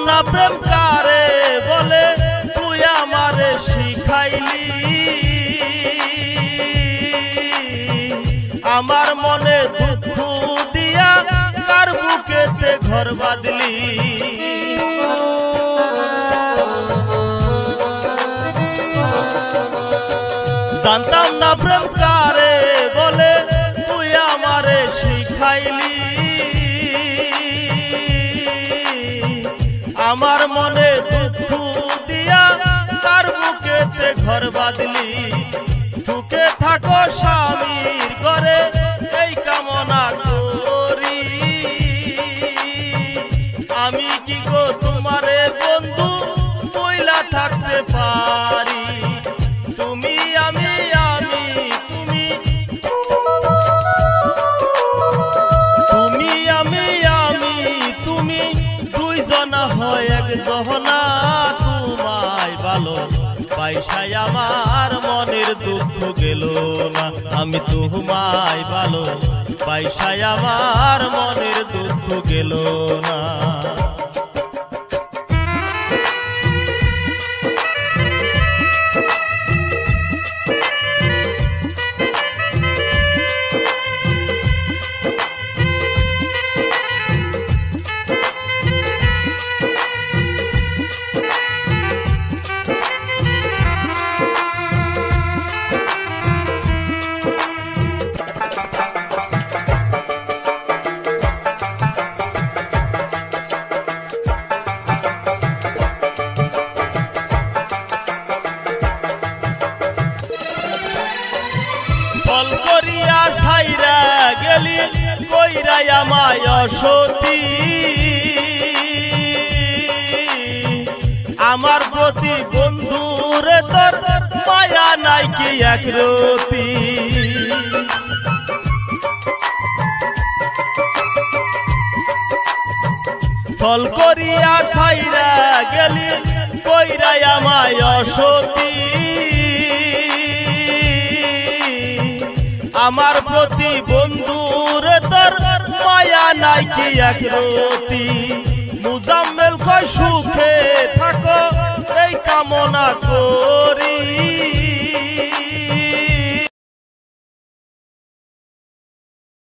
না প্রেম কারে বলে তুই আমারে শিখাইলি, আমার মনে দুঃখ দিয়া কার বুকেতে ঘর বাঁধলি। জানতাম না প্রেম কারে বলে তুই আমারে শিখাইলি, আমার মনে দুঃখ দিয়া কার বুকেতে ঘর বাঁধলি। সুখে থাকো স্বামীর ঘরে এই কামনা করি, আমি কি গো তোমারে বন্ধু কইলা থাকতে পারি। তুমি আমি আমি তুমি, তুমি আমি আমি তুমি, দুইজনা হয় একজনা। তোমায় ভালো পাইসাই আমার মনের দুঃখ গেল না, আমি তোমায় ভালো পাইসাই আমার মনের দুঃখ গেল না। ফল করিয়া ছাইরা গেলি কইরা আমায় অসতী, আমার প্রতি বন্ধুরে তোর মায়া নাই কি একরতি। ফল করিয়া ছাইরা গেলি কইরা আমায় অসতী, আমার প্রতি বন্ধুরে তোর মায়া নাই কি একরতি। মুজাম্মেল কয় সুখে থাকো এই কামনা করি,